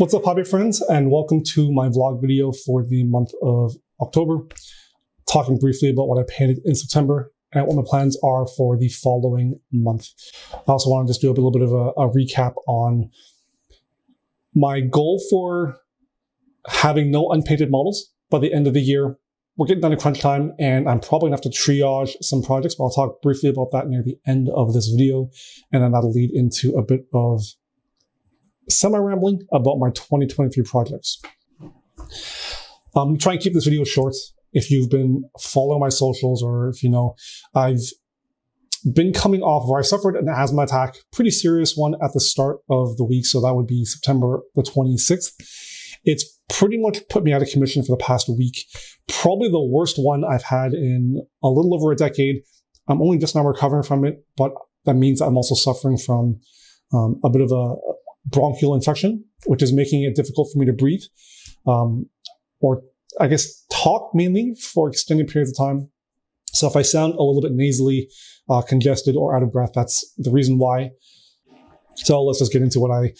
What's up, hobby friends, and welcome to my vlog video for the month of October, talking briefly about what I painted in September and what my plans are for the following month. I also want to just do a little bit of a recap on my goal for having no unpainted models by the end of the year. We're getting down to crunch time, and I'm probably going to have to triage some projects, but I'll talk briefly about that near the end of this video, and then that'll lead into a bit of semi-rambling about my 2023 projects. I'm going to try and keep this video short. If you've been following my socials, or if you know, I've been coming off where I suffered an asthma attack, pretty serious one at the start of the week, so that would be September the 26th. It's pretty much put me out of commission for the past week. Probably the worst one I've had in a little over a decade. I'm only just now recovering from it, but that means I'm also suffering from a bit of a bronchial infection, which is making it difficult for me to breathe, or I guess talk mainly for extended periods of time. So if I sound a little bit nasally, congested, or out of breath, that's the reason why. So let's just get into what I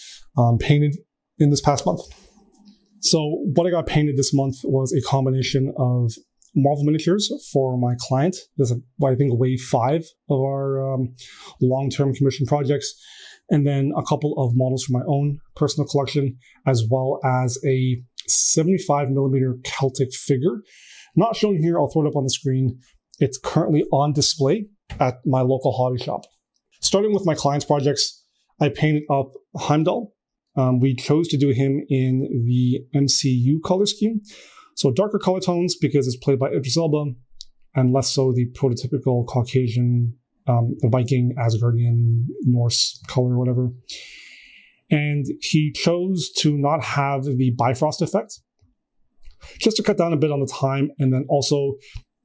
painted in this past month. So what I got painted this month was a combination of Marvel miniatures for my client. This is, I think, wave 5 of our long-term commission projects. And then a couple of models for my own personal collection, as well as a 75mm Celtic figure. Not shown here, I'll throw it up on the screen. It's currently on display at my local hobby shop. Starting with my client's projects, I painted up Heimdall. We chose to do him in the MCU color scheme. So darker color tones because it's played by Idris Elba, and less so the prototypical Caucasian the Viking, Asgardian, Norse color or whatever. And he chose to not have the Bifrost effect, just to cut down a bit on the time, and then also,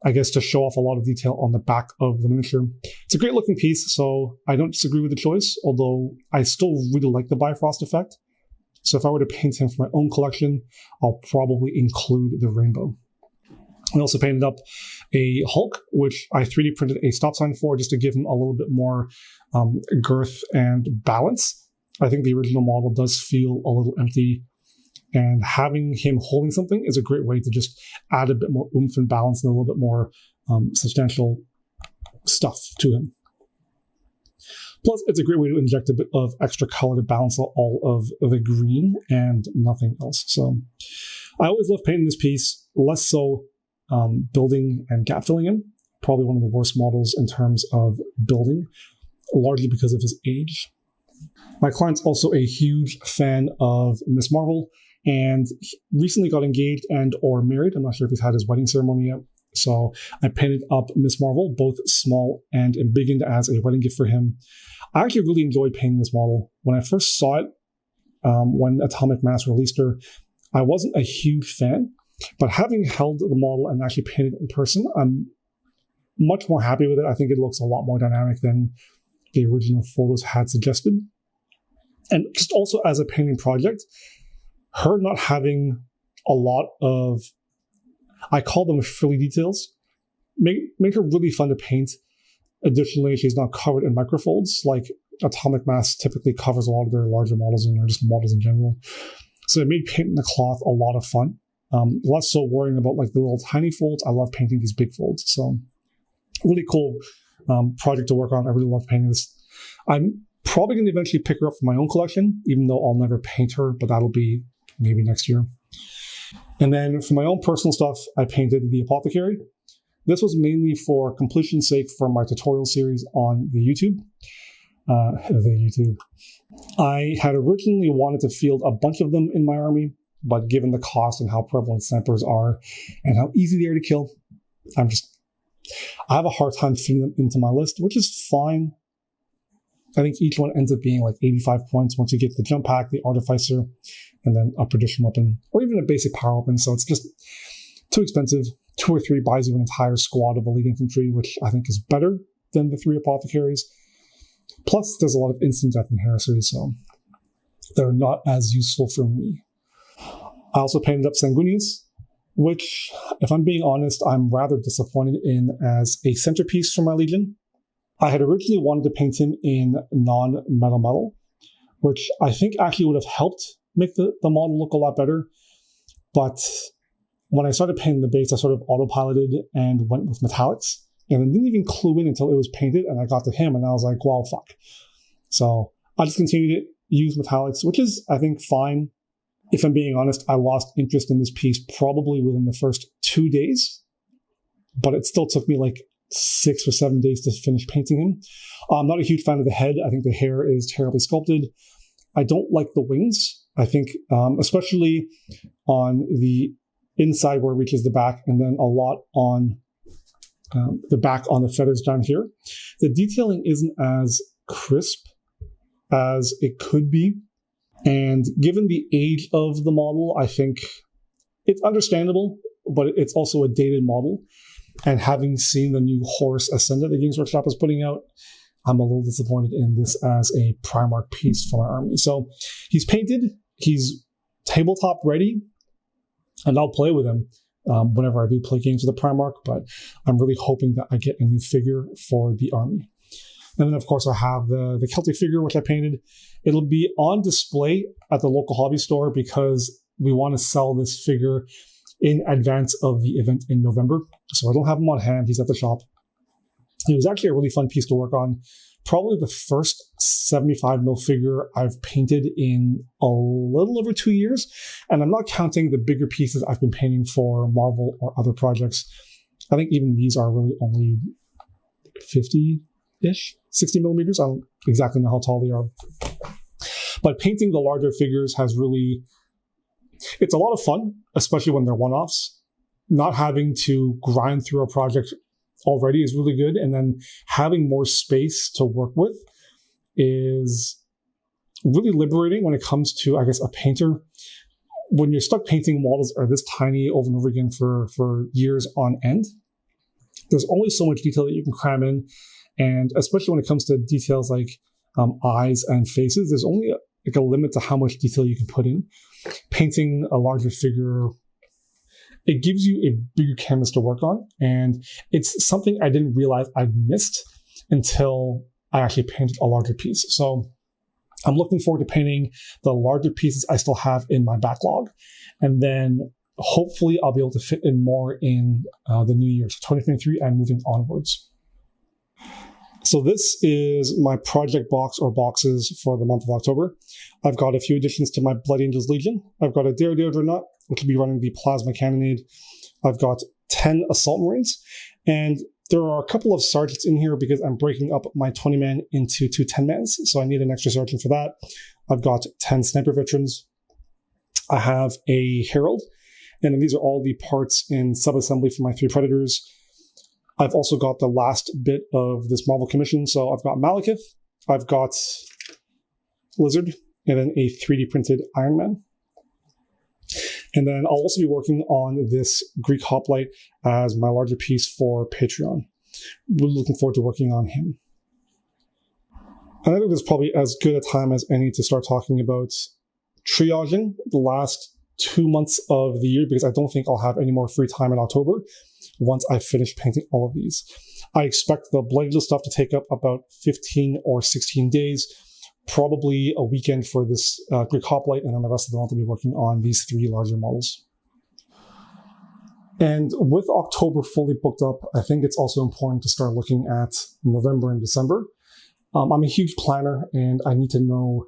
I guess, to show off a lot of detail on the back of the miniature. It's a great looking piece, so I don't disagree with the choice, although I still really like the Bifrost effect. So if I were to paint him for my own collection, I'll probably include the rainbow. I also painted up a Hulk, which I 3D printed a stop sign for, just to give him a little bit more girth and balance. I think the original model does feel a little empty, and having him holding something is a great way to just add a bit more oomph and balance and a little bit more substantial stuff to him. Plus, it's a great way to inject a bit of extra color to balance all of the green and nothing else. So I always love painting this piece, less so building and gap filling him. Probably one of the worst models in terms of building, largely because of his age. My client's also a huge fan of Miss Marvel, and he recently got engaged and or married. I'm not sure if he's had his wedding ceremony yet. So I painted up Miss Marvel, both small and embiggened, as a wedding gift for him. I actually really enjoyed painting this model. When I first saw it, when Atomic Mass released her, I wasn't a huge fan. But having held the model and actually painted it in person, I'm much more happy with it. I think it looks a lot more dynamic than the original photos had suggested. And just also as a painting project, her not having a lot of, I call them frilly details, make her really fun to paint. Additionally, she's not covered in microfolds like Atomic Mass typically covers a lot of their larger models and or just models in general. So it made painting the cloth a lot of fun. Less so worrying about like the little tiny folds. I love painting these big folds. So really cool project to work on. I really love painting this. I'm probably going to eventually pick her up for my own collection, even though I'll never paint her, but that'll be maybe next year. And then for my own personal stuff, I painted the Apothecary. This was mainly for completion's sake for my tutorial series on the YouTube. I had originally wanted to field a bunch of them in my army, but given the cost and how prevalent snipers are and how easy they are to kill, I have a hard time fitting them into my list, which is fine. I think each one ends up being like 85 points once you get to the jump pack, the artificer, and then a perdition weapon, or even a basic power weapon. So it's just too expensive. 2 or 3 buys you an entire squad of elite infantry, which I think is better than the 3 apothecaries. Plus, there's a lot of instant death in Heresy, so they're not as useful for me. I also painted up Sanguinius, which, if I'm being honest, I'm rather disappointed in as a centerpiece for my Legion. I had originally wanted to paint him in non-metal, which I think actually would have helped make the model look a lot better. But when I started painting the base, I sort of autopiloted and went with metallics. And I didn't even clue in until it was painted, and I got to him, and I was like, well, fuck. So I just continued to use metallics, which is, I think, fine. If I'm being honest, I lost interest in this piece probably within the first 2 days, but it still took me like 6 or 7 days to finish painting him. I'm not a huge fan of the head. I think the hair is terribly sculpted. I don't like the wings. I think, especially on the inside where it reaches the back, and then a lot on the back on the feathers down here. The detailing isn't as crisp as it could be. And given the age of the model, I think it's understandable, but it's also a dated model. And having seen the new Horus Ascendant that Games Workshop is putting out, I'm a little disappointed in this as a Primarch piece for my army. So he's painted, he's tabletop ready, and I'll play with him whenever I do play games with the Primarch, but I'm really hoping that I get a new figure for the army. And then, of course, I have the Celtic figure, which I painted. It'll be on display at the local hobby store because we want to sell this figure in advance of the event in November. So I don't have him on hand. He's at the shop. It was actually a really fun piece to work on. Probably the first 75mm figure I've painted in a little over 2 years. And I'm not counting the bigger pieces I've been painting for Marvel or other projects. I think even these are really only 50-ish, 60mm. I don't exactly know how tall they are. But painting the larger figures has really... It's a lot of fun, especially when they're one-offs. Not having to grind through a project already is really good, and then having more space to work with is really liberating when it comes to, I guess, a painter. When you're stuck painting models are this tiny over and over again for years on end, there's only so much detail that you can cram in, and especially when it comes to details like eyes and faces, there's only a limit to how much detail you can put in. Painting a larger figure, it gives you a bigger canvas to work on, and it's something I didn't realize I'd missed until I actually painted a larger piece. So I'm looking forward to painting the larger pieces I still have in my backlog, and then hopefully I'll be able to fit in more in the new year, so 2023 and moving onwards. So this is my project box or boxes for the month of October. I've got a few additions to my Blood Angels Legion. I've got a Daredevil Dreadnought, which will be running the Plasma Cannonade. I've got 10 Assault Marines, and there are a couple of sergeants in here because I'm breaking up my 20-man into 2 10-mans, so I need an extra sergeant for that. I've got 10 Sniper Veterans. I have a Herald, and then these are all the parts in sub-assembly for my 3 Predators. I've also got the last bit of this Marvel commission. So I've got Malekith, I've got Lizard, and then a 3D printed Iron Man. And then I'll also be working on this Greek Hoplite as my larger piece for Patreon. We're looking forward to working on him. And I think this is probably as good a time as any to start talking about triaging the last 2 months of the year, because I don't think I'll have any more free time in October once I finish painting all of these. I expect the Blood Angel stuff to take up about 15 or 16 days, probably a weekend for this Greek Hoplite, and then the rest of the month I'll be working on these 3 larger models. And with October fully booked up, I think it's also important to start looking at November and December. I'm a huge planner, and I need to know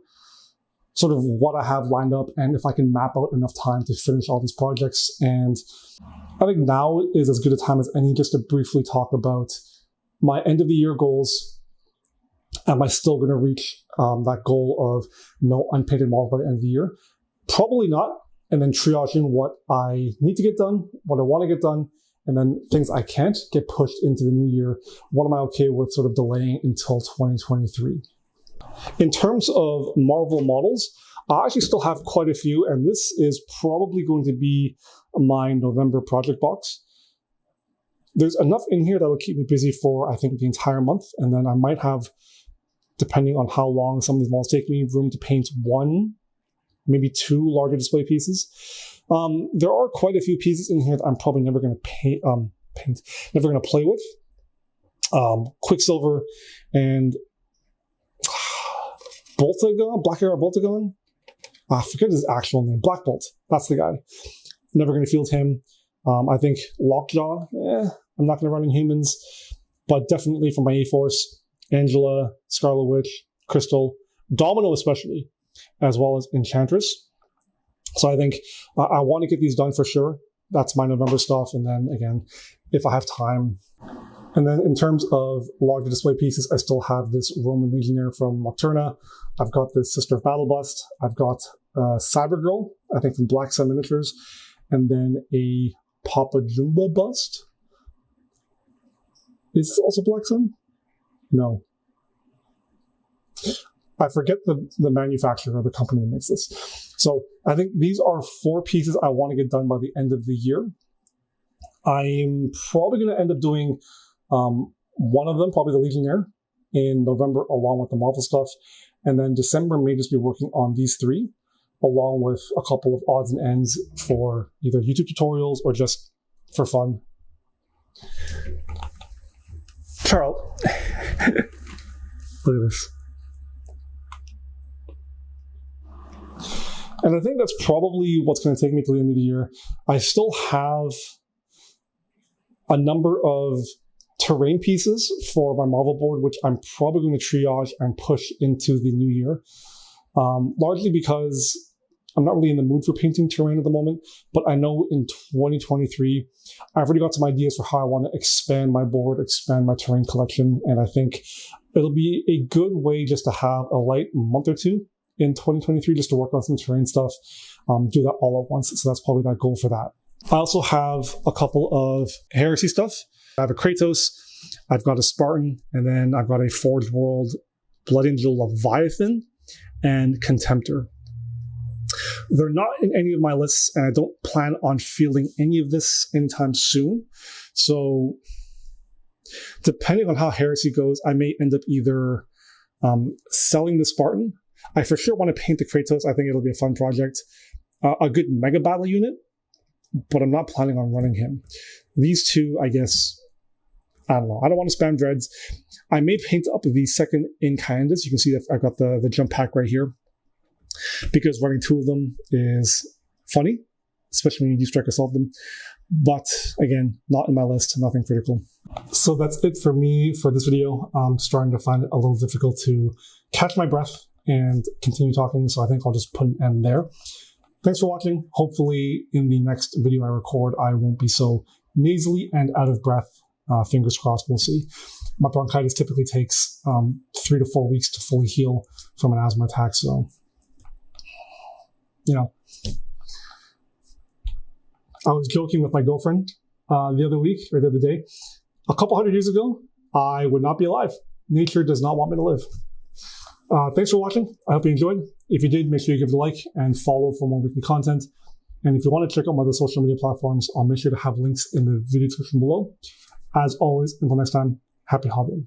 sort of what I have lined up and if I can map out enough time to finish all these projects. And I think now is as good a time as any just to briefly talk about my end of the year goals. Am I still going to reach that goal of no unpainted models by the end of the year? Probably not. And then triaging what I need to get done, what I want to get done, and then things I can't get pushed into the new year. What am I okay with sort of delaying until 2023? In terms of Marvel models, I actually still have quite a few, and this is probably going to be my November project box. There's enough in here that will keep me busy for, I think, the entire month, and then I might have, depending on how long some of these models take me, room to paint 1, maybe 2 larger display pieces. There are quite a few pieces in here that I'm probably never going to never going to play with. Quicksilver and Boltagon, Black Arrow Boltagon. I forget his actual name. Black Bolt. That's the guy. Never going to field him. I think Lockjaw, I'm not going to run in humans, but definitely for my A-Force, Angela, Scarlet Witch, Crystal, Domino especially, as well as Enchantress. So I think I want to get these done for sure. That's my November stuff. And then again, if I have time. And then in terms of larger display pieces, I still have this Roman Legionnaire from Nocturna. I've got this Sister of Battle bust. I've got Cyber Girl, I think from Black Sun Miniatures. And then a Papa Jumba bust. Is this also Black Sun? No. I forget the manufacturer or the company that makes this. So I think these are 4 pieces I want to get done by the end of the year. I'm probably going to end up doing one of them, probably the Legionnaire, in November along with the Marvel stuff. And then December may just be working on these 3, along with a couple of odds and ends for either YouTube tutorials or just for fun. Carl, look at this. And I think that's probably what's going to take me to the end of the year. I still have a number of terrain pieces for my Marvel board, which I'm probably going to triage and push into the new year. Largely because I'm not really in the mood for painting terrain at the moment, but I know in 2023, I've already got some ideas for how I want to expand my board, expand my terrain collection, and I think it'll be a good way just to have a light month or 2 in 2023 just to work on some terrain stuff, do that all at once. So that's probably that goal for that. I also have a couple of Heresy stuff. I have a Kratos, I've got a Spartan, and then I've got a Forged World Blood Angel Leviathan and Contemptor. They're not in any of my lists, and I don't plan on fielding any of this anytime soon. So depending on how Heresy goes, I may end up either selling the Spartan. I for sure want to paint the Kratos. I think it'll be a fun project. A good Mega Battle unit, but I'm not planning on running him. These 2, I guess, I don't know. I don't want to spam dreads. I may paint up the second Incantus. You can see that I've got the jump pack right here, because running 2 of them is funny, especially when you do strike assault them. But again, not in my list, nothing critical. So that's it for me for this video. I'm starting to find it a little difficult to catch my breath and continue talking, so I think I'll just put an end there. Thanks for watching. Hopefully in the next video I record, I won't be so nasally and out of breath. Fingers crossed, we'll see. My bronchitis typically takes 3 to 4 weeks to fully heal from an asthma attack, so, you know. I was joking with my girlfriend the other day. A couple 100 years ago, I would not be alive. Nature does not want me to live. Thanks for watching. I hope you enjoyed. If you did, make sure you give it a like and follow for more weekly content. And if you want to check out my other social media platforms, I'll make sure to have links in the video description below. As always, until next time, happy holiday.